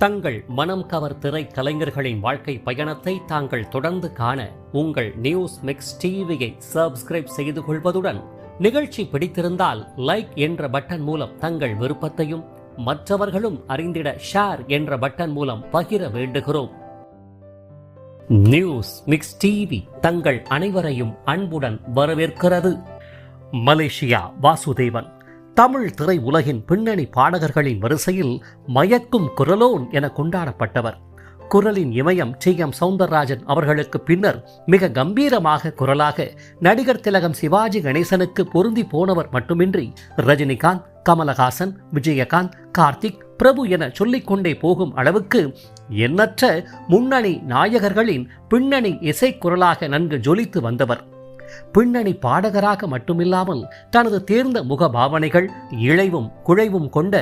தங்கள் மனம் கவர் திரை கலைஞர்களின் வாழ்க்கை பயணத்தை தாங்கள் தொடர்ந்து காண உங்கள் நியூஸ் மிக்ஸ் டிவியை சப்ஸ்கிரைப் செய்து கொள்வதுடன் நிகழ்ச்சி பிடித்திருந்தால் லைக் என்ற பட்டன் மூலம் தங்கள் விருப்பத்தையும் மற்றவர்களும் அறிந்திட ஷேர் என்ற பட்டன் மூலம் பகிர வேண்டுகிறோம். நியூஸ் மிக்ஸ் டிவி தங்கள் அனைவரையும் அன்புடன் வரவேற்கிறது. மலேசியா வாசுதேவன் தமிழ் திரை உலகின் பின்னணி பாடகர்களின் வரிசையில் மயக்கும் குரலோன் என கொண்டாடப்பட்டவர். குரலின் இமயம் டி.எம். சௌந்தரராஜன் அவர்களுக்கு பின்னர் மிக கம்பீரமாக குரலாக நடிகர் திலகம் சிவாஜி கணேசனுக்கு பொருந்தி போனவர் மட்டுமின்றி ரஜினிகாந்த், கமலஹாசன், விஜயகாந்த், கார்த்திக், பிரபு என சொல்லிக்கொண்டே போகும் அளவுக்கு எண்ணற்ற முன்னணி நாயகர்களின் பின்னணி இசைக்குரலாக நன்கு ஜொலித்து வந்தவர். பின்னணி பாடகராக மட்டுமில்லாமல் தனது தேர்ந்த முக பாவனைகள், இழைவும் குழைவும் கொண்ட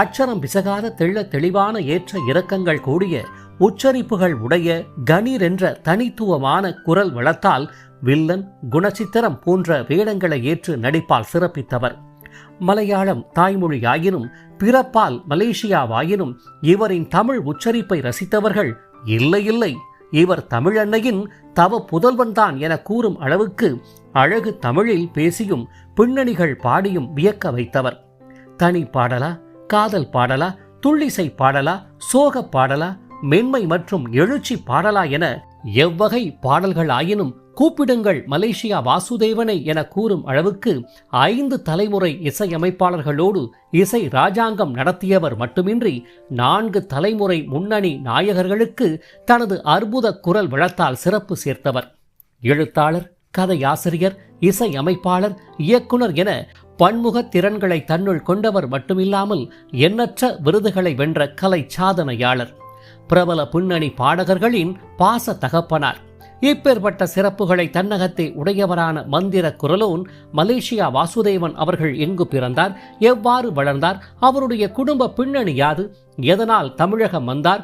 அச்சரம் பிசகாத தெள்ள தெளிவான ஏற்ற இறக்கங்கள் கூடிய உச்சரிப்புகள் உடைய கணீர் என்ற தனித்துவமான குரல் வளத்தால் வில்லன், குணச்சித்திரம் போன்ற வேடங்களை ஏற்று நடிப்பால் சிறப்பித்தவர். மலையாளம் தாய்மொழியாயினும் பிறப்பால் மலேசியாவாயினும் இவரின் தமிழ் உச்சரிப்பை ரசித்தவர்கள் இல்லை, இவர் தமிழன்னையின் தவ புதல்வன்தான் என கூறும் அளவுக்கு அழகு தமிழில் பேசியும் பின்னணிகள் பாடியும் வியக்க வைத்தவர். தனி பாடலா, காதல் பாடலா, துள்ளிசை பாடலா, சோக பாடலா, மென்மை மற்றும் எழுச்சி பாடலா என எவ்வகை பாடல்கள் ஆயினும் கூப்பிடுங்கள் மலேசியா வாசுதேவனை என கூறும் அளவுக்கு 5 தலைமுறை இசையமைப்பாளர்களோடு இசை ராஜாங்கம் நடத்தியவர் மட்டுமின்றி 4 தலைமுறை முன்னணி நாயகர்களுக்கு தனது அற்புத குரல் வளத்தால் சிறப்பு சேர்த்தவர். எழுத்தாளர், கதையாசிரியர், இசையமைப்பாளர், இயக்குனர் என பன்முக திறன்களை தன்னுள் கொண்டவர் மட்டுமில்லாமல் எண்ணற்ற விருதுகளை வென்ற கலை சாதனையாளர், பிரபல பின்னணி பாடகர்களின் பாச தகப்பனார். இப்பேற்பட்ட சிறப்புகளை தன்னகத்தை உடையவரான மந்திர குரலோன் மலேசியா வாசுதேவன் அவர்கள் எங்கு பிறந்தார், எவ்வாறு வளர்ந்தார், அவருடைய குடும்ப பின்னணி யாது, எதனால் தமிழகம் வந்தார்,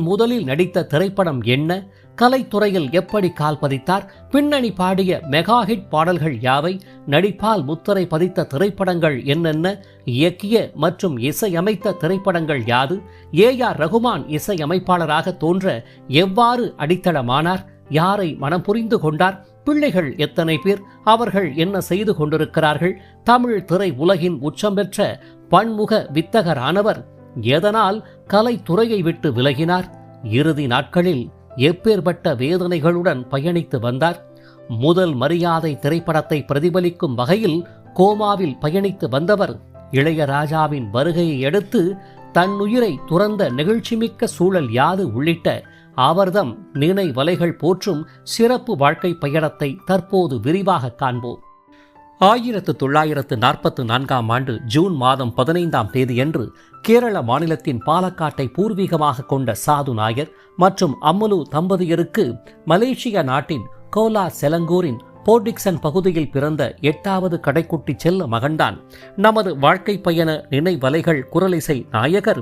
முதலில் நடித்த திரைப்படம் என்ன, கலைத்துறையில் எப்படி கால் பதித்தார், பின்னணி பாடிய மெகா ஹிட் பாடல்கள் யாவை, நடிப்பால் முத்திரை பதித்த திரைப்படங்கள் என்னென்ன, இயக்கிய மற்றும் இசையமைத்த திரைப்படங்கள் யாது, ஏ.ஆர். ரகுமான் இசையமைப்பாளராக தோன்ற எவ்வாறு அடித்தளமானார், யாரை மனம் புரிந்து கொண்டார், பிள்ளைகள் எத்தனை பேர், அவர்கள் என்ன செய்து கொண்டிருக்கிறார்கள், தமிழ் திரை உலகின் உச்சம் பெற்ற பன்முக வித்தகரானவர் எதனால் கலைத்துறையை விட்டு விலகினார், இறுதி நாட்களில் எப்பேற்பட்ட வேதனைகளுடன் பயணித்து வந்தார், முதல் மரியாதை திரைப்படத்தை பிரதிபலிக்கும் வகையில் கோமாவில் பயணித்து வந்தவர், இளையராஜாவின் வருகையை அடுத்து தன்னுயிரை துறந்த நெகிழ்ச்சிமிக்க சூழல் யாது உள்ளிட்ட அவர்தம் நினைவலைகள் போற்றும் சிறப்பு வாழ்க்கை பயணத்தை தற்போது விரிவாக காண்போம். 1944 ஆண்டு ஜூன் மாதம் 15ஆம் தேதியன்று கேரள மாநிலத்தின் பாலக்காட்டை பூர்வீகமாக கொண்ட சாது நாயர் மற்றும் அம்மலு தம்பதியருக்கு மலேசியா நாட்டின் கோலா செலங்கூரின் போர்டிக்சன் பகுதியில் பிறந்த 8வது கடைக்குட்டி செல்ல மகன்தான் நமது வாழ்க்கை பயண நினைவலைகள் குரலிசை நாயகர்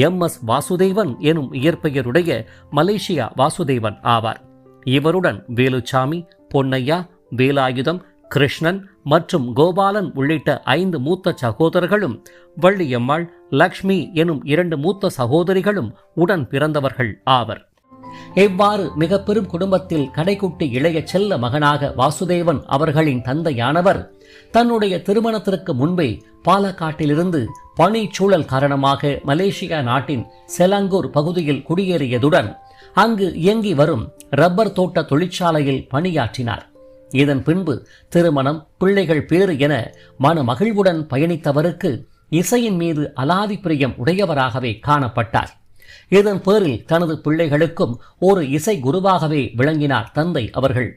எம்.எஸ். வாசுதேவன் எனும் இயற்பெயருடைய மலேசியா வாசுதேவன் ஆவார். இவருடன் வேலுச்சாமி, பொன்னையா, வேலாயுதம், கிருஷ்ணன் மற்றும் கோபாலன் உள்ளிட்ட 5 மூத்த சகோதரர்களும், வள்ளியம்மாள், லக்ஷ்மி எனும் 2 மூத்த சகோதரிகளும் உடன் பிறந்தவர்கள் ஆவர். இவ்வாறு மிக பெரும் குடும்பத்தில் கடைக்குட்டி இளைய செல்ல மகனாக வாசுதேவன் அவர்களின் தந்தையானவர் தன்னுடைய திருமணத்திற்கு முன்பே பாலக்காட்டிலிருந்து பணிச்சூழல் காரணமாக மலேசியா நாட்டின் செலாங்கூர் பகுதியில் குடியேறியதுடன் அங்கு இயங்கி வரும் ரப்பர் தோட்ட தொழிற்சாலையில் பணியாற்றினார். இதன் பின்பு திருமணம், பிள்ளைகள் பேறு என மன மகிழ்வுடன் பயணித்தவருக்கு இசையின் மீது அலாதி பிரியம் உடையவராகவே காணப்பட்டார். இதன் பேரில் தனது பிள்ளைகளுக்கும் ஒரு இசை குருவாகவே விளங்கினார் தந்தை அவர்கள்.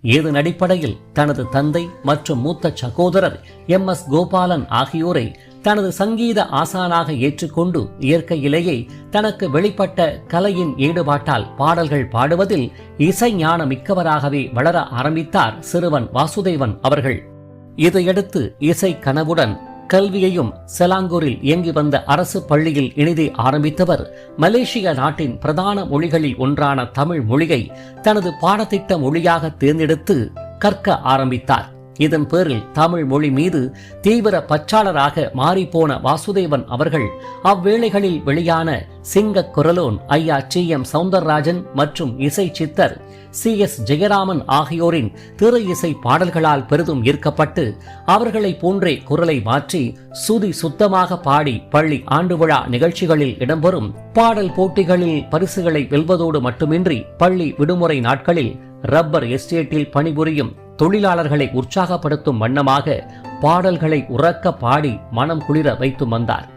இதன் அடிப்படையில் தனது தந்தை மற்றும் மூத்த சகோதரர் எம்.எஸ். கோபாலன் ஆகியோரை தனது சங்கீத ஆசானாக ஏற்றுக்கொண்டு இயற்கையிலேயே தனக்கு வெளிப்பட்ட கலையின் ஈடுபாட்டால் பாடல்கள் பாடுவதில் இசை ஞான மிக்கவராகவே வளர ஆரம்பித்தார் சிறுவன் வாசுதேவன் அவர்கள். இதையடுத்து இசை கனவுடன் கல்வியையும் செலாங்கூரில் இயங்கி வந்த அரசு பள்ளியில் இனிதே ஆரம்பித்தவர் மலேசியா நாட்டின் பிரதான மொழிகளில் ஒன்றான தமிழ் மொழியை தனது பாடத்திட்ட மொழியாக தேர்ந்தெடுத்து கற்க ஆரம்பித்தார். இதன் பேரில் தமிழ் மொழி மீது தீவிர பற்றாளராக மாறிப்போன வாசுதேவன் அவர்கள் அவ்வேளைகளில் வெளியான சிங்க குரலோன் ஐயா டி.எம். சௌந்தரராஜன் மற்றும் இசை சித்தர் சி.எஸ். ஜெயராமன் ஆகியோரின் திரை இசை பாடல்களால் பெரிதும் ஈர்க்கப்பட்டு அவர்களை போன்றே குரலை மாற்றி சுதி சுத்தமாக பாடி பள்ளி ஆண்டு விழா நிகழ்ச்சிகளில் இடம்பெறும் பாடல் போட்டிகளில் பரிசுகளை வெல்வதோடு மட்டுமின்றி பள்ளி விடுமுறை நாட்களில் ரப்பர் எஸ்டேட்டில் பணிபுரியும் தொழிலாளர்களை உற்சாகப்படுத்தும் வண்ணமாக பாடல்களை உறக்க பாடி மனம் குளிர வைத்து வந்தார்.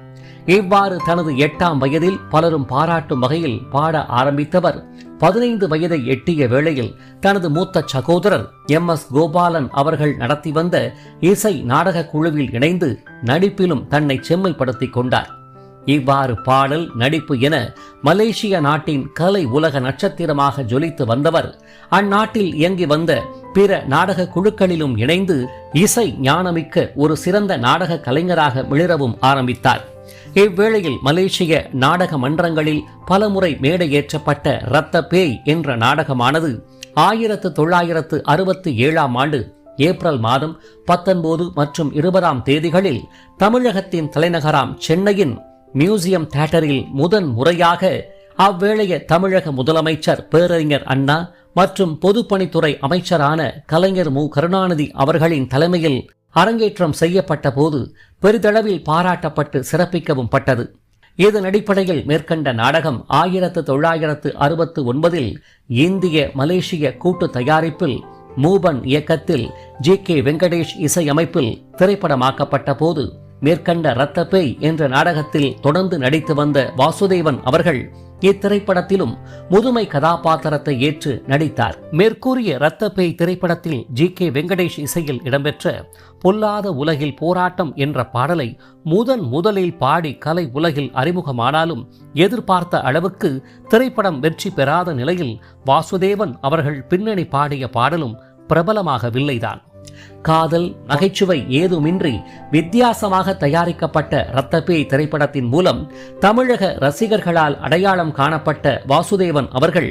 இவ்வாறு தனது 8ஆம் வயதில் பலரும் பாராட்டும் வகையில் பாட ஆரம்பித்தவர் 15 வயதை எட்டிய வேளையில் தனது மூத்த சகோதரர் எம்.எஸ். கோபாலன் அவர்கள் நடத்தி வந்த இசை நாடக குழுவில் இணைந்து நடிப்பிலும் தன்னை செம்மைப்படுத்திக் கொண்டார். இவ்வாறு பாடல் நடிப்பு என மலேசிய நாட்டின் கலை உலக நட்சத்திரமாக ஜொலித்து வந்தவர் அந்நாட்டில் இயங்கி வந்த பிற நாடக குழுக்களிலும் இணைந்து இசை ஞானமிக்க ஒரு சிறந்த நாடக கலைஞராக மிளிரவும் ஆரம்பித்தார். இவ்வேளையில் மலேசிய நாடக மன்றங்களில் பலமுறை மேடையேற்றப்பட்ட இரத்த பேய் என்ற நாடகமானது 1967ஆம் ஆண்டு ஏப்ரல் மாதம் 19 மற்றும் 20ஆம் தேதிகளில் தமிழகத்தின் தலைநகராம் சென்னையின் மியூசியம் தியேட்டரில் முதன் முறையாக அவ்வேளைய தமிழக முதலமைச்சர் பேரறிஞர் அண்ணா மற்றும் பொதுப்பணித்துறை அமைச்சரான கலைஞர் மு. கருணாநிதி அவர்களின் தலைமையில் அரங்கேற்றம் செய்யப்பட்ட போது பெரிதளவில் பாராட்டப்பட்டு சிறப்பிக்கவும் பட்டது. இதன் அடிப்படையில் மேற்கண்ட நாடகம் 1969இல் இந்திய மலேசிய கூட்டு தயாரிப்பில் மூபன் இயக்கத்தில் ஜி.கே. வெங்கடேஷ் இசையமைப்பில் திரைப்படமாக்கப்பட்ட போது மேற்கண்ட இரத்த பேய் என்ற நாடகத்தில் தொடர்ந்து நடித்து வந்த வாசுதேவன் அவர்கள் இத்திரைப்படத்திலும் முதுமை கதாபாத்திரத்தை ஏற்று நடித்தார். மேற்கூறிய இரத்த பேய் திரைப்படத்தில் ஜி.கே. வெங்கடேஷ் இசையில் இடம்பெற்ற பொல்லாத உலகில் போராட்டம் என்ற பாடலை முதலில் பாடி கலை உலகில் அறிமுகமானாலும் எதிர்பார்த்த அளவுக்கு திரைப்படம் வெற்றி பெறாத நிலையில் வாசுதேவன் அவர்கள் பின்னணி பாடிய பாடலும் பிரபலமாகவில்லைதான். காதல் நகைச்சுவை ஏதுமின்றி வித்தியாசமாக தயாரிக்கப்பட்ட இரத்த பேய் திரைப்படத்தின் மூலம் தமிழக ரசிகர்களால் அடையாளம் காணப்பட்ட வாசுதேவன் அவர்கள்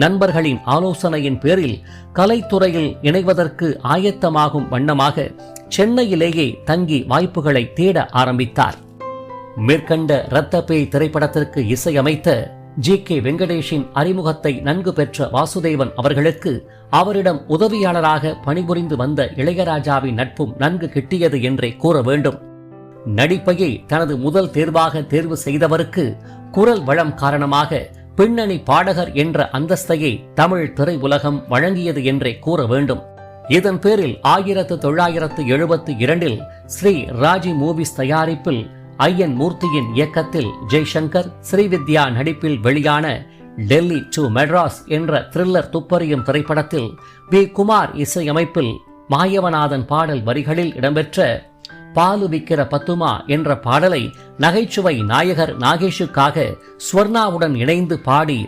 நண்பர்களின் ஆலோசனையின் பேரில் கலைத்துறையில் இணைவதற்கு ஆயத்தமாகும் வண்ணமாக சென்னையிலேயே தங்கி வாய்ப்புகளை தேட ஆரம்பித்தார். மேற்கண்ட இரத்த பேய் திரைப்படத்திற்கு இசையமைத்த ஜி.கே. வெங்கடேஷின் அறிமுகத்தை நன்கு பெற்ற வாசுதேவன் அவர்களுக்கு அவரிடம் உதவியாளராக பணிபுரிந்து வந்த இளையராஜாவின் நட்பும் நன்கு கிட்டியது என்றே கூற வேண்டும். நடிப்பையை தனது முதல் தேர்வாக தேர்வு செய்தவருக்கு குரல் வளம் காரணமாக பின்னணி பாடகர் என்ற அந்தஸ்தையை தமிழ் திரை உலகம் வழங்கியது என்றே கூற வேண்டும். இதன் பேரில் 1972இல் ஸ்ரீ ராஜி மூவிஸ் தயாரிப்பில் ஐயன் மூர்த்தியின் இயக்கத்தில் ஜெய்சங்கர் ஸ்ரீவித்யா நடிப்பில் வெளியான டெல்லி டு மெட்ராஸ் என்ற த்ரில்லர் துப்பறியும் திரைப்படத்தில் பி. குமார் இசையமைப்பில் மாயவநாதன் பாடல் வரிகளில் இடம்பெற்ற பாலு விக்கிற பத்துமா என்ற பாடலை நகைச்சுவை நாயகர் நாகேஷுக்காக ஸ்வர்ணாவுடன் இணைந்து பாடி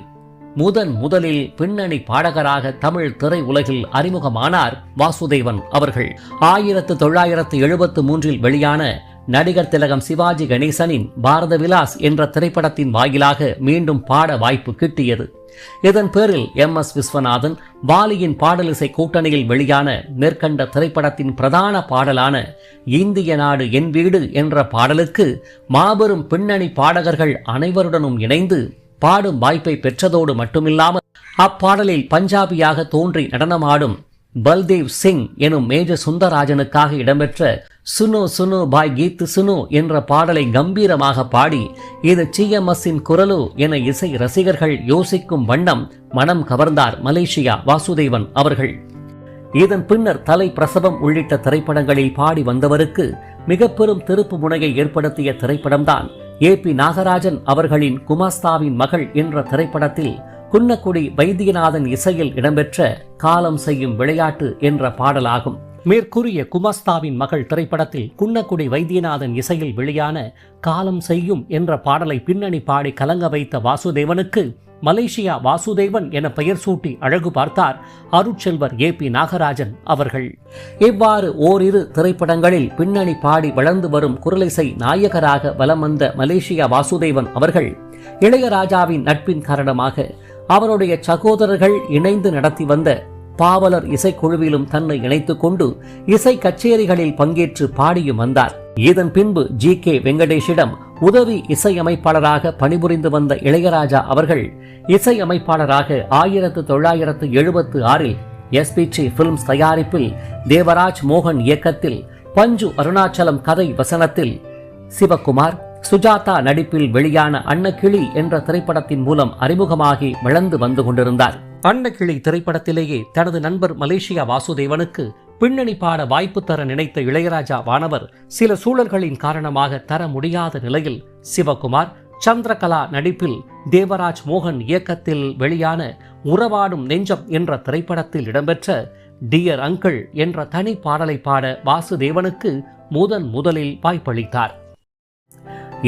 முதலில் பின்னணி பாடகராக தமிழ் திரை உலகில் அறிமுகமானார் வாசுதேவன் அவர்கள். 1973இல் வெளியான நடிகர் திலகம் சிவாஜி கணேசனின் பாரத விலாஸ் என்ற திரைப்படத்தின் வாயிலாக மீண்டும் பாட வாய்ப்பு கிட்டியது. இதன் பேரில் எம்.எஸ். விஸ்வநாதன் வாலியின் பாடலிசை கூட்டணியில் வெளியான மேற்கண்ட திரைப்படத்தின் பிரதான பாடலான இந்திய நாடு என் வீடு என்ற பாடலுக்கு மாபெரும் பின்னணி பாடகர்கள் அனைவருடனும் இணைந்து பாடும் வாய்ப்பை பெற்றதோடு மட்டுமில்லாமல் அப்பாடலில் பஞ்சாபியாக தோன்றி நடனமாடும் பல்தேவ் சிங் எனும் மேஜர் சுந்தரராஜனுக்காக இடம்பெற்ற சுனோ சுனோ பாய் கீத்து சுனோ என்ற பாடலை கம்பீரமாக பாடி இது டி.எம்.எஸ்.இன் குரலோ என இசை ரசிகர்கள் யோசிக்கும் வண்ணம் மனம் கவர்ந்தார் மலேசியா வாசுதேவன் அவர்கள். இதன் பின்னர் தலை பிரசவம் உள்ளிட்ட திரைப்படங்களில் பாடி வந்தவருக்கு மிக பெரும் திருப்பு முனையை ஏற்படுத்திய திரைப்படம்தான் ஏ.பி. நாகராஜன் அவர்களின் குமாஸ்தாவின் மகள் என்ற திரைப்படத்தில் குன்னக்குடி வைத்தியநாதன் இசையில் இடம்பெற்ற காலம் செய்யும் விளையாட்டு என்ற பாடலாகும். மேற்கூறிய குமாஸ்தாவின் மகள் திரைப்படத்தில் குன்னக்குடி வைத்தியநாதன் இசையில் வெளியான காலம் செய்யும் என்ற பாடலை பின்னணி பாடி கலங்க வைத்த வாசுதேவனுக்கு மலேசியா வாசுதேவன் என பெயர் சூட்டி அழகு பார்த்தார் அருட்செல்வர் ஏ.பி. நாகராஜன் அவர்கள். இவ்வாறு ஓரிரு திரைப்படங்களில் பின்னணி பாடி வளர்ந்து வரும் குரலிசை நாயகராக வலம் வந்த மலேசியா வாசுதேவன் அவர்கள் இளையராஜாவின் நட்பின் காரணமாக அவருடைய சகோதரர்கள் இணைந்து நடத்தி வந்த பாவலர் இசைக்குழுவிலும் தன்னை இணைத்துக் கொண்டு இசை கச்சேரிகளில் பங்கேற்று பாடியும் வந்தார். இதன் பின்பு GK வெங்கடேஷிடம் உதவி இசையமைப்பாளராக பணிபுரிந்து வந்த இளையராஜா அவர்கள் இசையமைப்பாளராக 1976 SPT பிலிம்ஸ் தயாரிப்பில் தேவராஜ் மோகன் இயக்கத்தில் பஞ்சு அருணாச்சலம் கதை வசனத்தில் சிவகுமார் சுஜாதா நடிப்பில் வெளியான அன்னக்கிளி என்ற திரைப்படத்தின் மூலம் அறிமுகமாகி வளர்ந்து வந்து கொண்டிருந்தார். அன்னக்கிளி திரைப்படத்திலேயே தனது நண்பர் மலேசியா வாசுதேவனுக்கு பின்னணி பாட வாய்ப்பு தர நினைத்த இளையராஜா வானவர் சில சூழல்களின் காரணமாக தர முடியாத நிலையில் சிவகுமார் சந்திரகலா நடிப்பில் தேவராஜ் மோகன் இயக்கத்தில் வெளியான உறவாடும் நெஞ்சம் என்ற திரைப்படத்தில் இடம்பெற்ற டியர் அங்கிள் என்ற தனி பாடலை பாட வாசுதேவனுக்கு முதலில் வாய்ப்பளித்தார்.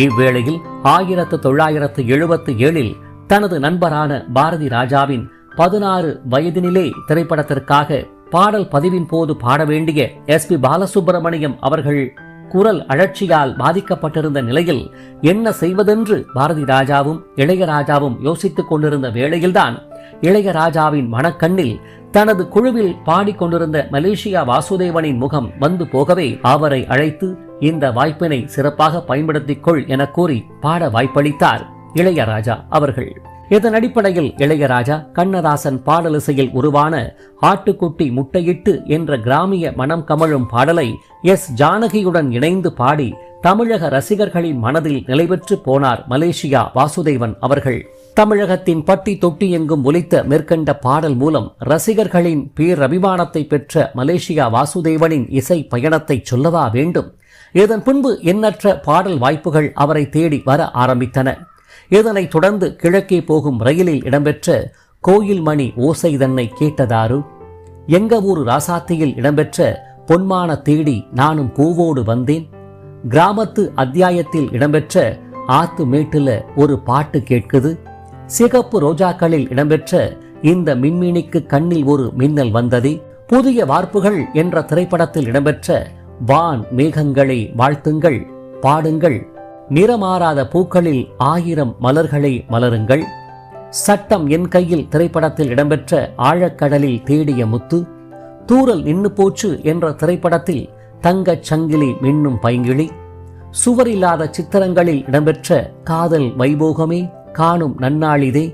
இவ்வேளையில் 1977 தனது நண்பரான பாரதி ராஜாவின் 16 வயதினிலே திரைப்படத்திற்காக பாடல் பதிவின் போது பாட வேண்டிய SP பாலசுப்பிரமணியம் அவர்கள் குரல் அழற்சியால் பாதிக்கப்பட்டிருந்த நிலையில் என்ன செய்வதென்று பாரதி ராஜாவும் இளையராஜாவும் யோசித்துக் கொண்டிருந்த வேளையில்தான் இளையராஜாவின் மனக்கண்ணில் தனது குழுவில் பாடிக்கொண்டிருந்த மலேசியா வாசுதேவனின் முகம் வந்து போகவே அவரை அழைத்து இந்த வாய்ப்பினை சிறப்பாக பயன்படுத்திக் கொள் என கூறி பாட வாய்ப்பளித்தார் இளையராஜா அவர்கள். இதன் அடிப்படையில் இளையராஜா கண்ணதாசன் பாடலிசையில் உருவான ஆட்டுக்குட்டி முட்டையிட்டு என்ற கிராமிய மனம் கமழும் பாடலை S ஜானகியுடன் இணைந்து பாடி தமிழக ரசிகர்களின் மனதில் நிலைபெற்று போனார் மலேசியா வாசுதேவன் அவர்கள். தமிழகத்தின் பட்டி தொட்டி எங்கும் ஒலித்த மேற்கண்ட பாடல் மூலம் ரசிகர்களின் பேரபிமானத்தை பெற்ற மலேசியா வாசுதேவனின் இசை பயணத்தை சொல்லவா வேண்டும். இதன் பின்பு எண்ணற்ற பாடல் வாய்ப்புகள் அவரை தேடி வர ஆரம்பித்தன. இதனைத் தொடர்ந்து கிழக்கே போகும் ரயிலில் இடம்பெற்ற கோயில் மணி ஓசை தன்னை கேட்டதாரு, எங்க ஊரு ராசாத்தியில் இடம்பெற்ற பொன்மான தேடி நானும் பூவோடு வந்தேன், கிராமத்து அத்தியாயத்தில் இடம்பெற்ற ஆத்து மேட்டுல ஒரு பாட்டு கேட்குது, சிகப்பு ரோஜாக்களில் இடம்பெற்ற இந்த மின்மினிக்கு கண்ணில் ஒரு மின்னல் வந்ததே, புதிய வார்ப்புகள் என்ற திரைப்படத்தில் இடம்பெற்ற வான் மேகங்களை வாழ்த்துங்கள் பாடுங்கள், நிறமாறாத பூக்களில் 1000 மலர்களை மலருங்கள், சட்டம் என் கையில் திரைப்படத்தில் இடம்பெற்ற ஆழக்கடலில் தேடிய முத்து, தூரல் நின்னு போச்சு என்ற திரைப்படத்தில் தங்கச் சங்கிலி மின்னும் பைங்கிளி, சுவரில்லாத சித்திரங்களில் இடம்பெற்ற காதல் வைபோகமே காணும் நன்னாளிதே,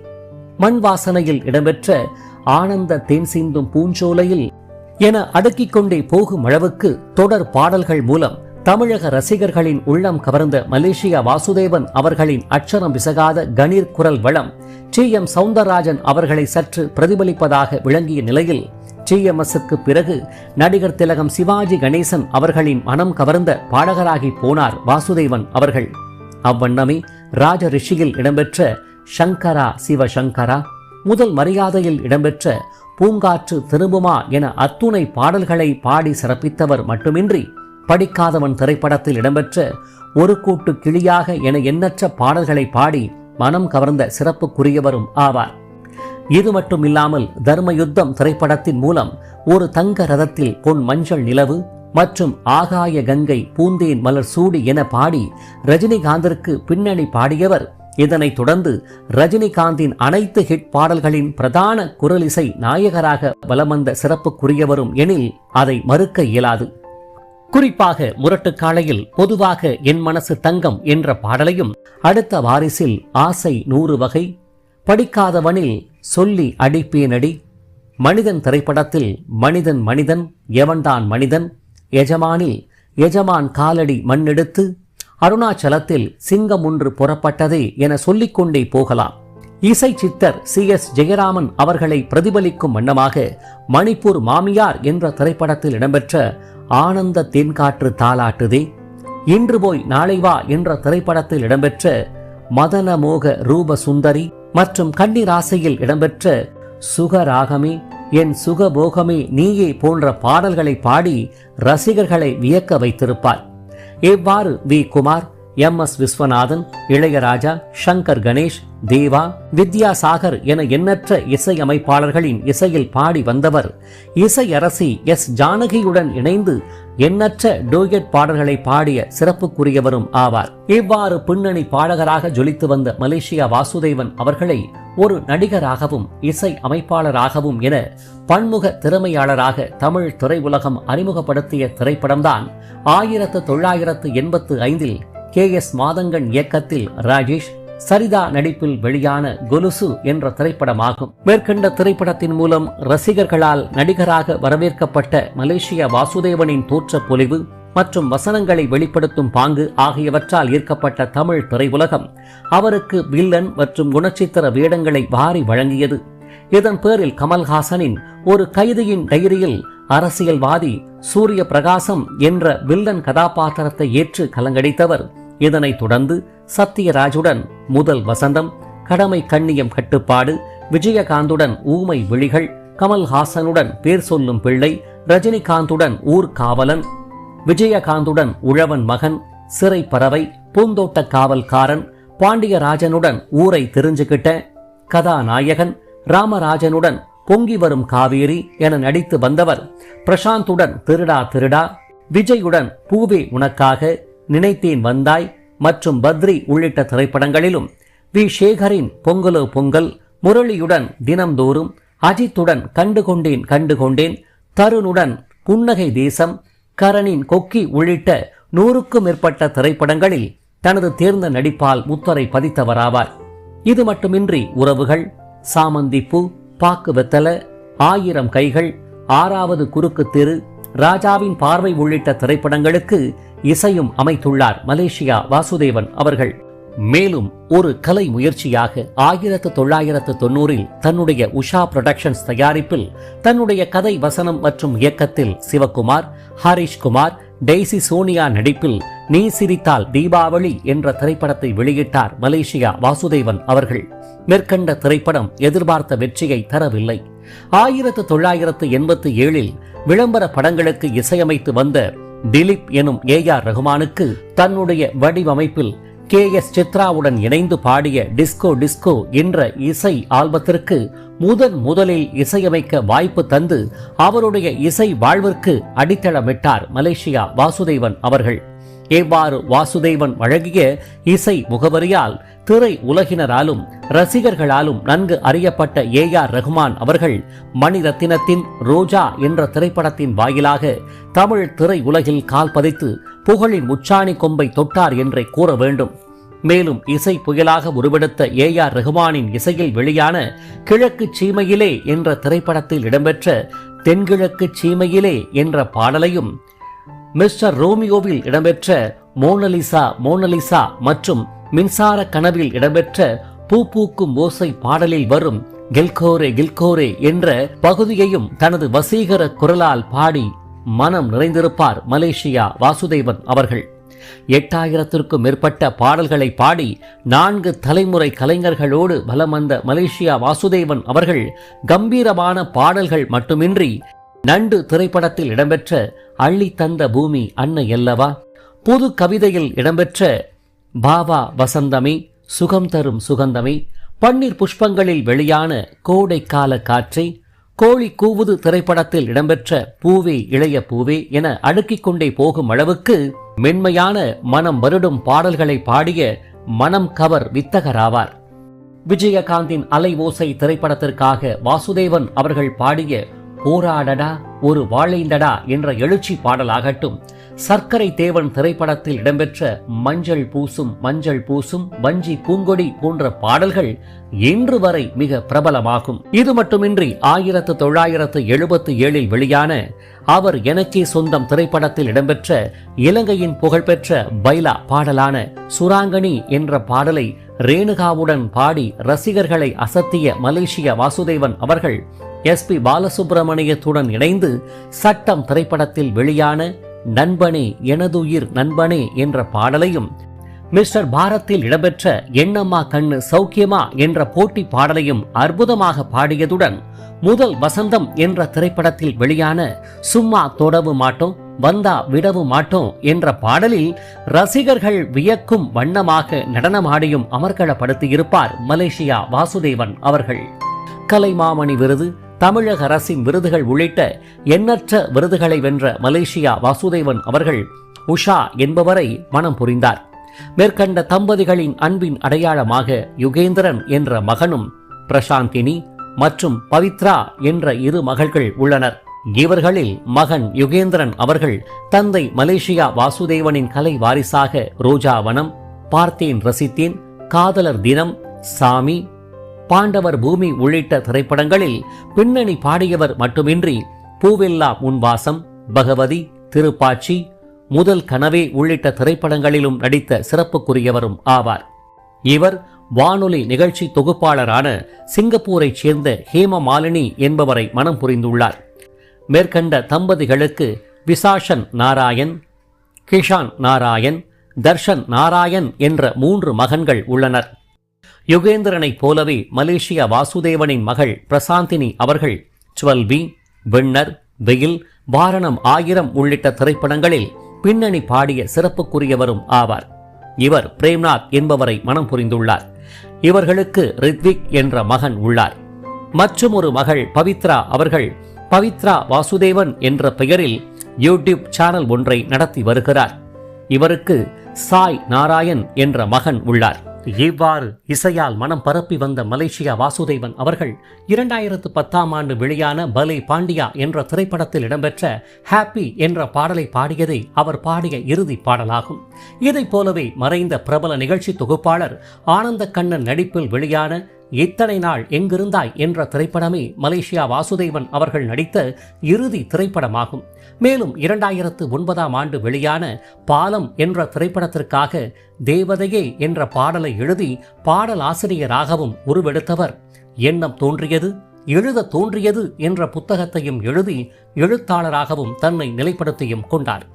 மண் வாசனையில் இடம்பெற்ற ஆனந்த தேன் சிந்தும் பூஞ்சோலையில் என அடுக்கிக் கொண்டே போகும் அளவுக்கு தொடர் பாடல்கள் மூலம் தமிழக ரசிகர்களின் உள்ளம் கவர்ந்த மலேசியா வாசுதேவன் அவர்களின் அட்சரம் பிசகாத கணீர் குரல் வளம் TM சௌந்தரராஜன் அவர்களை சற்று பிரதிபலிப்பதாக விளங்கிய நிலையில் TMSக்கு பிறகு நடிகர் திலகம் சிவாஜி கணேசன் அவர்களின் மனம் கவர்ந்த பாடகராகி போனார் வாசுதேவன் அவர்கள். அவ்வண்ணமே ராஜ ரிஷியில் இடம்பெற்ற சங்கரா சிவசங்கரா, முதல் மரியாதையில் இடம்பெற்ற பூங்காற்று திரும்புமா என அத்துணை பாடல்களை பாடி சிறப்பித்தவர் மட்டுமின்றி படிக்காதவன் திரைப்படத்தில் இடம்பெற்ற ஒரு கூட்டு கிளியாக என எண்ணற்ற பாடல்களை பாடி மனம் கவர்ந்த சிறப்புக்குரியவரும் ஆவார். இது மட்டுமில்லாமல் தர்மயுத்தம் திரைப்படத்தின் மூலம் ஒரு தங்க ரதத்தில் பொன் மஞ்சள் நிலவு மற்றும் ஆகாய கங்கை பூந்தேன் மலர் சூடி என பாடி ரஜினிகாந்திற்கு பின்னணி பாடியவர். இதனைத் தொடர்ந்து ரஜினிகாந்தின் அனைத்து ஹிட் பாடல்களின் பிரதான குரலிசை நாயகராக வலம் வந்த சிறப்புக்குரியவரும் எனில் அதை மறுக்க இயலாது. குறிப்பாக முரட்டுக்காலையில் பொதுவாக என் மனசு தங்கம் என்ற பாடலையும், அடுத்த வாரிசில் ஆசை 100 வகை, படிக்காதவனில் சொல்லி அடிப்பேனடி, மனிதன் திரைப்படத்தில் மனிதன் மனிதன் எவன்தான் மனிதன், எஜமானில் எஜமான் காலடி மண்ணெடுத்து, அருணாச்சலத்தில் சிங்கம் ஒன்று புறப்பட்டதே என சொல்லிக்கொண்டே போகலாம். இசை சித்தர் CS ஜெயராமன் அவர்களை பிரதிபலிக்கும் வண்ணமாக மணிப்பூர் மாமியார் என்ற திரைப்படத்தில் இடம்பெற்ற ஆனந்த தென்காற்று தாலாட்டுதே, இன்று போய் நாளை வா என்ற திரைப்படத்தில் இடம்பெற்ற மதனமோக ரூப சுந்தரி மற்றும் கன்னிராசையில் இடம்பெற்ற சுகராகமே என் சுகபோகமே நீயே போன்ற பாடல்களை பாடி ரசிகர்களை வியக்க வைத்திருப்பார். இவ்வாறு வி. குமார், MS விஸ்வநாதன், இளையராஜா, சங்கர் கணேஷ், தேவா, வித்யாசாகர் என எண்ணற்ற இசையமைப்பாளர்களின் இசையில் பாடி வந்தவர் இசையரசி S ஜானகியுடன் இணைந்து எண்ணற்ற டூயட் பாடல்களை பாடிய சிறப்புக்குரியவரும் ஆவார். இவ்வாறு பின்னணி பாடகராக ஜொலித்து வந்த மலேசியா வாசுதேவன் அவர்களை ஒரு நடிகராகவும் இசை அமைப்பாளராகவும் என பன்முக திறமையாளராக தமிழ் திரையுலகம் அறிமுகப்படுத்திய திரைப்படம்தான் 1985 KS மாதங்கன் இயக்கத்தில் ராஜேஷ் சரிதா நடிப்பில் வெளியான கொலுசு என்ற திரைப்படமாகும். மேற்கண்ட திரைப்படத்தின் மூலம் ரசிகர்களால் நடிகராக வரவேற்கப்பட்ட மலேசியா வாசுதேவனின் தோற்ற பொலிவு மற்றும் வசனங்களை வெளிப்படுத்தும் பாங்கு ஆகியவற்றால் ஈர்க்கப்பட்ட தமிழ் திரையுலகம் அவருக்கு வில்லன் மற்றும் குணச்சித்திர வேடங்களை வாரி வழங்கியது. இதன் பேரில் கமல்ஹாசனின் ஒரு கைதியின் டைரியில் அரசியல்வாதி சூரிய பிரகாசம் என்ற வில்லன் கதாபாத்திரத்தை ஏற்று கலங்கடித்தவர். இதனைத் தொடர்ந்து சத்யராஜுடன் முதல் வசந்தம், கடமை கண்ணியம் கட்டுப்பாடு, விஜயகாந்துடன் ஊமை விழிகள், கமல்ஹாசனுடன் பேர் சொல்லும் பிள்ளை, ரஜினிகாந்துடன் ஊர்காவலன், விஜயகாந்துடன் உழவன் மகன், சிறை பறவை, பூந்தோட்ட காவல்காரன், பாண்டியராஜனுடன் ஊரை தெரிஞ்சுகிட்ட கதாநாயகன், ராமராஜனுடன் பொங்கி வரும் காவேரி என நடித்து வந்தவர். பிரசாந்துடன் திருடா திருடா, விஜயுடன் பூவே உனக்காக, நினைத்தேன் வந்தாய் மற்றும் பத்ரி உள்ளிட்ட திரைப்படங்களிலும், வி சேகரின் பொங்கலோ பொங்கல், முரளியுடன் தினம்தோறும், அஜித்துடன் கண்டுகொண்டேன், தருணுடன் புன்னகை தேசம், கரணின் கொக்கி உள்ளிட்ட 100க்கும் மேற்பட்ட திரைப்படங்களில் தனது தேர்ந்த நடிப்பால் முத்திரை பதித்தவராவார். இது மட்டுமின்றி உறவுகள், சாமந்திப்பூ, பாக்கு வெத்தல, 1000 கைகள், 6வது குறுக்கு தெரு, ராஜாவின் பார்வை உள்ளிட்ட திரைப்படங்களுக்கு இசையும் அமைத்துள்ளார் மலேசியா வாசுதேவன் அவர்கள். மேலும் ஒரு கலை முயற்சியாக 1990 தன்னுடைய உஷா புரொடக்ஷன்ஸ் தயாரிப்பில் தன்னுடைய கதை வசனம் மற்றும் இயக்கத்தில் சிவகுமார், ஹரிஷ்குமார், டெய்சி சோனியா நடிப்பில் நீ சிரித்தால் தீபாவளி என்ற திரைப்படத்தை வெளியிட்டார் மலேசியா வாசுதேவன் அவர்கள். மேற்கண்ட திரைப்படம் எதிர்பார்த்த வெற்றியை தரவில்லை. 1987 விளம்பர படங்களுக்கு இசையமைத்து வந்த திலீப் எனும் AR ரகுமானுக்கு தன்னுடைய வடிவமைப்பில் KS சித்ராவுடன் இணைந்து பாடிய டிஸ்கோ டிஸ்கோ என்ற இசை ஆல்பத்திற்கு முதலில் இசையமைக்க வாய்ப்பு தந்து அவருடைய இசை வாழ்விற்கு அடித்தளமிட்டார் மலேசியா வாசுதேவன் அவர்கள். இவ்வாறு வாசுதேவன் வழங்கிய இசை முகவரியால் திரை உலகினராலும் ரசிகர்களாலும் நன்கு அறியப்பட்ட AR ரகுமான் அவர்கள் மணிரத்தினத்தின் ரோஜா என்ற திரைப்படத்தின் வாயிலாக தமிழ் திரை உலகில் கால் பதித்து புகழின் உச்சாணி கொம்பை தொட்டார் என்றே கூற வேண்டும். மேலும் இசை புயலாக உருவெடுத்த AR ரகுமானின் இசையில் வெளியான கிழக்கு சீமையிலே என்ற திரைப்படத்தில் இடம்பெற்ற தென்கிழக்கு சீமையிலே என்ற பாடலையும், மிஸ்டர் ரோமியோவில் இடம்பெற்ற மோனலிசா மற்றும் மின்சார கனவில் இடம்பெற்ற பூ பூக்கும் ஓசை பாடலில் வரும் கில்கோரே கில்கோரே என்ற பகுதியையும் தனது வசீகர குரலால் பாடி மனம் நிறைந்திருப்பார் மலேசியா வாசுதேவன் அவர்கள். 8000த்திற்கும் மேற்பட்ட பாடல்களை பாடி 4 தலைமுறை கலைஞர்களோடு பலம் வந்த மலேசியா வாசுதேவன் அவர்கள் கம்பீரமான பாடல்கள் மட்டுமின்றி நண்டு திரைப்படத்தில் இடம்பெற்ற அள்ளி தந்த பூமி அன்னை அல்லவா, புது கவிதையில் இடம்பெற்ற பாவா வசந்தமே, சுகம் தரும் சுகந்தமே, பன்னீர் புஷ்பங்களில் வெளியான கோடைக்கால காற்றை, கோழி கூவுது திரைப்படத்தில் இடம்பெற்ற பூவே இளைய பூவே என அடுக்கிக் கொண்டே போகும் அளவுக்கு மென்மையான மனம் வருடும் பாடல்களை பாடிய மனம் கவர் வித்தகராவார். விஜயகாந்தின் அலை ஓசை திரைப்படத்திற்காக வாசுதேவன் அவர்கள் பாடிய போராடடா ஒரு வாழைந்தடா என்ற எழுச்சி பாடலாகட்டும், சர்க்கரை தேவன் திரைப்படத்தில் இடம்பெற்ற மஞ்சள் பூசும் வஞ்சி பூங்கொடி போன்ற பாடல்கள் இன்று வரை மிக பிரபலமாகும். இது மட்டுமின்றி 1977 வெளியான அவர் எனக்கே சொந்தம் திரைப்படத்தில் இடம்பெற்ற இலங்கையின் புகழ்பெற்ற பைலா பாடலான சுராங்கனி என்ற பாடலை ரேணுகாவுடன் பாடி ரசிகர்களை அசத்திய மலேசியா வாசுதேவன் அவர்கள் SP பாலசுப்ரமணியத்துடன் இணைந்து சட்டம் திரைப்படத்தில் வெளியான நண்பனே எனதுயிர் நண்பனே என்ற பாடலையும், மிஸ்டர் பாரத்தில் இடம்பெற்ற எண்ணம்மா கண்ணு சௌக்கியமா என்ற போட்டி பாடலையும் அற்புதமாக பாடியதுடன் முதல் வசந்தம் என்ற திரைப்படத்தில் வெளியான சும்மா தொடவு மாட்டோம் வந்தா விடவு மாட்டோம் என்ற பாடலில் ரசிகர்கள் வியக்கும் வண்ணமாக நடனமாடியும் அமர்க்களப்படுத்தியிருப்பார் மலேசியா வாசுதேவன் அவர்கள். கலைமாமணி விருது, தமிழக அரசின் விருதுகள் உள்ளிட்ட எண்ணற்ற விருதுகளை வென்ற மலேசியா வாசுதேவன் அவர்கள் உஷா என்பவரை மனம் புரிந்தார். மேற்கண்ட தம்பதிகளின் அன்பின் அடையாளமாக யுகேந்திரன் என்ற மகனும் பிரசாந்தினி மற்றும் பவித்ரா என்ற 2 மகள்கள் உள்ளனர். இவர்களில் மகன் யுகேந்திரன் அவர்கள் தந்தை மலேசியா வாசுதேவனின் கலை வாரிசாக ரோஜாவனம், பார்த்தேன் ரசித்தேன், காதலர் தினம், சாமி, பாண்டவர் பூமி உள்ளிட்ட திரைப்படங்களில் பின்னணி பாடியவர் மட்டுமின்றி பூவெல்லாம் உன்வாசம், பகவதி, திருப்பாச்சி, முதல் கனவே உள்ளிட்ட திரைப்படங்களிலும் நடித்த சிறப்புக்குரியவரும் ஆவார். இவர் வானொலி நிகழ்ச்சி தொகுப்பாளரான சிங்கப்பூரைச் சேர்ந்த ஹேமமாலினி என்பவரை மனம் புரிந்துள்ளார். மேற்கண்ட தம்பதிகளுக்கு விசாஷன் நாராயண், கிஷான் நாராயண், தர்ஷன் நாராயண் என்ற 3 மகன்கள் உள்ளனர். யுகேந்திரனைப் போலவே மலேசியா வாசுதேவனின் மகள் பிரசாந்தினி அவர்கள் 12B, வின்னர், வெயில், வாரணம் 1000 உள்ளிட்ட திரைப்படங்களில் பின்னணி பாடிய சிறப்புக்குரியவரும் ஆவார். இவர் பிரேம்நாத் என்பவரை மனம் புரிந்துள்ளார். இவர்களுக்கு ரித்விக் என்ற மகன் உள்ளார். மற்றும் ஒரு மகள் பவித்ரா அவர்கள் பவித்ரா வாசுதேவன் என்ற பெயரில் யூடியூப் சேனல் ஒன்றை நடத்தி வருகிறார். இவருக்கு சாய் நாராயண் என்ற மகன் உள்ளார். இவ்வாறு இசையால் மனம் பரப்பி வந்த மலேசியா வாசுதேவன் அவர்கள் 2010ஆம் ஆண்டு வெளியான பலே பாண்டியா என்ற திரைப்படத்தில் இடம்பெற்ற ஹாப்பி என்ற பாடலை பாடியதே அவர் பாடிய இறுதி பாடலாகும். இதைப் போலவே மறைந்த பிரபல நிகழ்ச்சி தொகுப்பாளர் ஆனந்த கண்ணன் நடிப்பில் வெளியான இத்தனை நாள் எங்கிருந்தாய் என்ற திரைப்படமே மலேசியா வாசுதேவன் அவர்கள் நடித்த இறுதி திரைப்படமாகும். மேலும் 2009ஆம் ஆண்டு வெளியான பாலம் என்ற திரைப்படத்திற்காக தேவதையே என்ற பாடலை எழுதி பாடல் ஆசிரியராகவும் உருவெடுத்தவர் எண்ணம் தோன்றியது எழுத தோன்றியது என்ற புத்தகத்தையும் எழுதி எழுத்தாளராகவும் தன்னை நிலைப்படுத்தியும் கொண்டார்.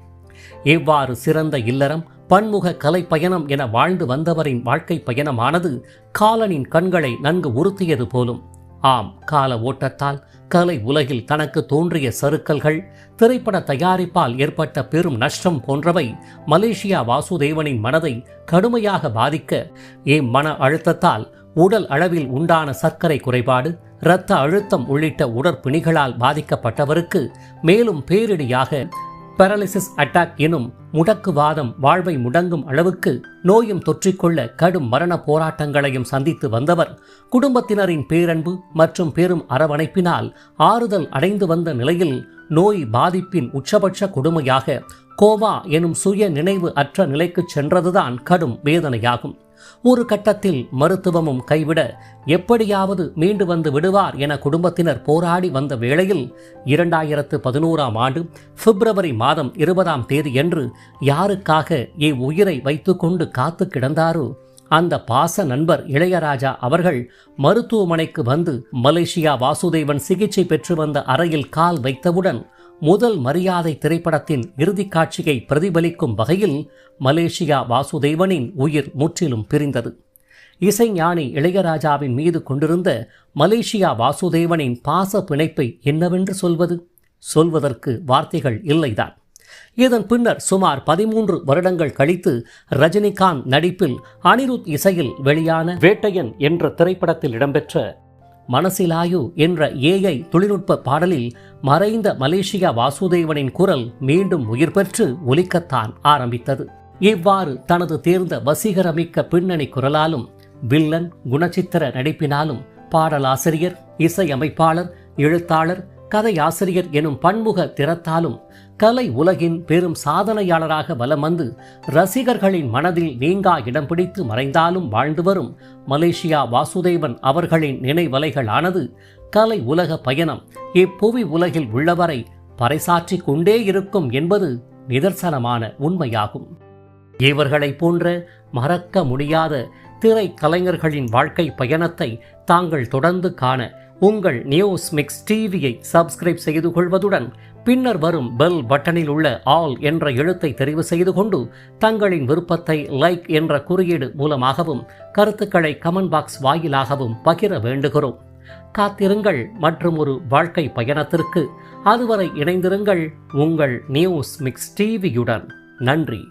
இவ்வாறு சிறந்த இல்லறம், பன்முக கலை பயணம் என வாழ்ந்து வந்தவரின் வாழ்க்கை பயணமானது காலனின் கண்களை நன்கு உறுத்தியது போலும். ஆம், கால ஓட்டத்தால் கலை உலகில் தனக்கு தோன்றிய சறுக்கல்கள், திரைப்பட தயாரிப்பால் ஏற்பட்ட பெரும் நஷ்டம் போன்றவை மலேசியா வாசுதேவனின் மனதை கடுமையாக பாதிக்க, மன அழுத்தத்தால் உடல் அளவில் உண்டான சர்க்கரை குறைபாடு, இரத்த அழுத்தம் உள்ளிட்ட உடற்பிணிகளால் பாதிக்கப்பட்டவருக்கு மேலும் பேரிடியாக பாராலிசிஸ் அட்டாக் எனும் முடக்குவாதம் வாழ்வை முடங்கும் அளவுக்கு நோயும் தொற்றிக்கொள்ள கடும் மரண போராட்டங்களையும் சந்தித்து வந்தவர் குடும்பத்தினரின் பேரன்பு மற்றும் பெரும் அரவணைப்பினால் ஆறுதல் அடைந்து வந்த நிலையில் நோய் பாதிப்பின் உச்சபட்ச கொடுமையாக கோமா எனும் சுய நினைவு அற்ற நிலைக்கு சென்றதுதான் கடும் வேதனையாகும். ஒரு கட்டத்தில் மருத்துவமும் கைவிட எப்படியாவது மீண்டு வந்து விடுவார் என குடும்பத்தினர் போராடி வந்த வேளையில் 2011ஆம் ஆண்டு பிப்ரவரி மாதம் 20ஆம் தேதியன்று யாருக்காக உயிரை வைத்துக்கொண்டு காத்து கிடந்தாரோ அந்த பாச நண்பர் இளையராஜா அவர்கள் மருத்துவமனைக்கு வந்து மலேசியா வாசுதேவன் சிகிச்சை பெற்று வந்த அறையில் கால் வைத்தவுடன் முதல் மரியாதை திரைப்படத்தின் இறுதிக் காட்சியை பிரதிபலிக்கும் வகையில் மலேசியா வாசுதேவனின் உயிர் முற்றிலும் பிரிந்தது. இசைஞானி இளையராஜாவின் மீது கொண்டிருந்த மலேசியா வாசுதேவனின் பாச பிணைப்பை என்னவென்று சொல்வதற்கு வார்த்தைகள் இல்லைதான். இதன் பின்னர் சுமார் 13 வருடங்கள் கழித்து ரஜினிகாந்த் நடிப்பில் அனிருத் இசையில் வெளியான வேட்டையன் என்ற திரைப்படத்தில் இடம்பெற்ற மனசிலாயு என்ற AI தொழில்நுட்ப பாடலில் மறைந்த மலேசியா வாசுதேவனின் குரல் மீண்டும் உயிர் பெற்று ஒலிக்கத்தான் ஆரம்பித்தது. இவ்வாறு தனது தேர்ந்த வசீகரமிக்க பின்னணி குரலாலும் வில்லன் குணச்சித்திர நடிப்பினாலும் பாடலாசிரியர், இசையமைப்பாளர், எழுத்தாளர், கதையாசிரியர் எனும் பன்முக திறத்தாலும் கலை உலகின் பெரும் சாதனையாளராக வலம் வந்து ரசிகர்களின் மனதில் நீங்கா இடம் பிடித்து மறைந்தாலும் வாழ்ந்து வரும் மலேசியா வாசுதேவன் அவர்களின் நினைவலைகளானது கலை உலக பயணம் இப்புவி உலகில் உள்ளவரை பறைசாற்றிக் கொண்டே இருக்கும் என்பது நிதர்சனமான உண்மையாகும். இவர்களைப் போன்ற மறக்க முடியாத திரை கலைஞர்களின் வாழ்க்கை பயணத்தை தாங்கள் தொடர்ந்து காண உங்கள் நியூஸ் மிக்ஸ் டிவியை சப்ஸ்கிரைப் செய்து கொள்வதுடன் பின்னர் வரும் பெல் பட்டனில் உள்ள ஆல் என்ற எழுத்தை தெரிவு செய்து கொண்டு தங்களின் விருப்பத்தை லைக் என்ற குறியீடு மூலமாகவும் கருத்துக்களை கமெண்ட் பாக்ஸ் வாயிலாகவும் பகிர வேண்டுகிறோம். காத்திருங்கள் மற்றும் ஒரு வாழ்க்கை பயணத்திற்கு. அதுவரை இணைந்திருங்கள் உங்கள் நியூஸ் மிக்ஸ் டிவியுடன். நன்றி.